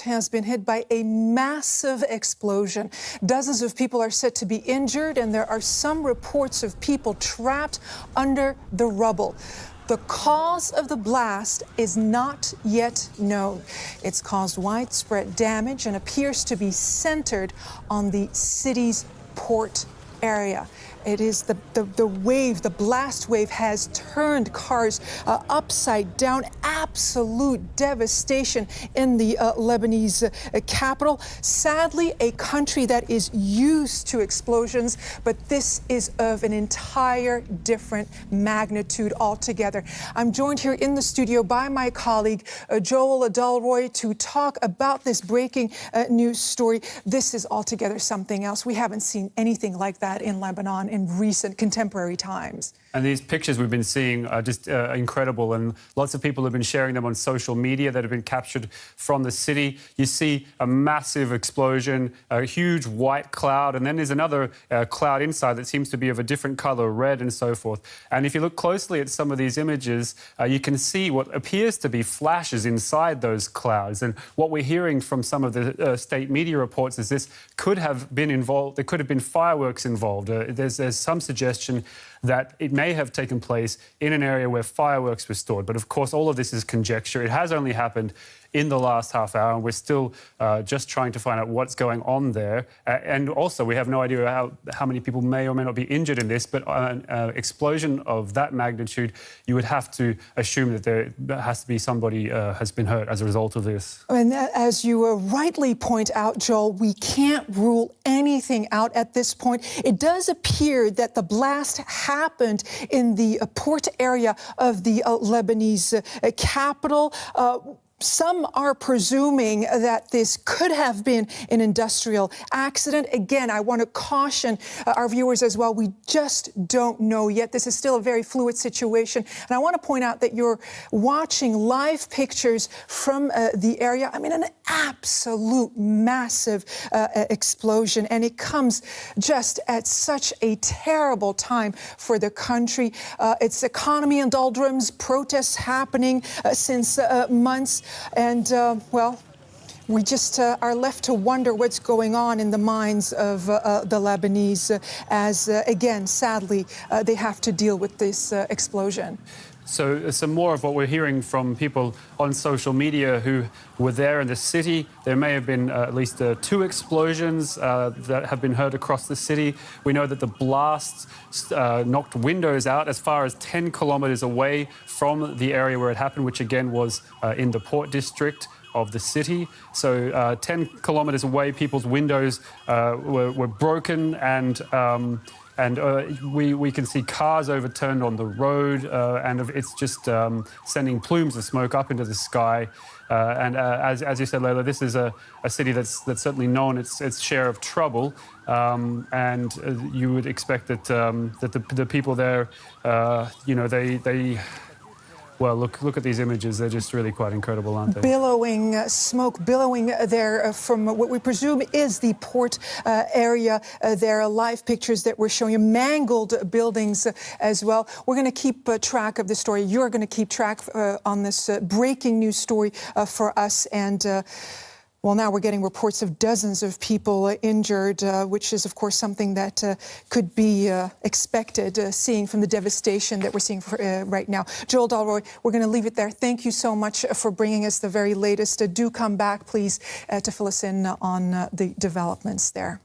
has been hit by a massive explosion. Dozens of people are said to be injured, and there are some reports of people trapped under the rubble. The cause of the blast is not yet known. It's caused widespread damage and appears to be centered on the city's port area. It is the blast wave has turned cars upside down. Absolute devastation in the Lebanese capital. Sadly, a country that is used to explosions, but this is of an entire different magnitude altogether. I'm joined here in the studio by my colleague, Joel Dalroy, to talk about this breaking news story. This is altogether something else. We haven't seen anything like that in Lebanon in recent contemporary times. And these pictures we've been seeing are just incredible, and lots of people have been sharing them on social media that have been captured from the city. You see a massive explosion, a huge white cloud, and then there's another cloud inside that seems to be of a different colour, red and so forth. And if you look closely at some of these images, you can see what appears to be flashes inside those clouds. And what we're hearing from some of the state media reports is this could have been involved, there could have been fireworks involved. There's some suggestion that it may have taken place in an area where fireworks were stored. But of course, all of this is conjecture. It has only happened in the last half hour, and we're still just trying to find out what's going on there. And also, we have no idea how many people may or may not be injured in this, but an explosion of that magnitude, you would have to assume that there has to be somebody has been hurt as a result of this. And as you rightly point out, Joel, we can't rule anything out at this point. It does appear that the blast happened in the port area of the Lebanese capital. Some are presuming that this could have been an industrial accident. Again, I want to caution our viewers as well. We just don't know yet. This is still a very fluid situation. And I want to point out that you're watching live pictures from the area. I mean, an absolute massive explosion. And it comes just at such a terrible time for the country. Its economy in doldrums, protests happening since months. And, well, we just are left to wonder what's going on in the minds of the Lebanese as, again, sadly, they have to deal with this explosion. So some more of what we're hearing from people on social media who were there in the city. There may have been at least 2 explosions that have been heard across the city. We know that the blast knocked windows out as far as 10 kilometres away from the area where it happened, which again was in the port district of the city. So 10 kilometres away, people's windows were broken, and we can see cars overturned on the road, and it's just sending plumes of smoke up into the sky. And as you said, Leila, this is a city that's certainly known its share of trouble, and you would expect that the people there, you know, they well, look at these images. They're just really quite incredible, aren't they? Billowing smoke, billowing there from what we presume is the port area. There are live pictures that we're showing you, mangled buildings as well. We're going to keep track of this story. You're going to keep track on this breaking news story for us. And well, now we're getting reports of dozens of people injured, which is, of course, something that could be expected, seeing from the devastation that we're seeing right now. Joel Dalroy, we're going to leave it there. Thank you so much for bringing us the very latest. Do come back, please, to fill us in on the developments there.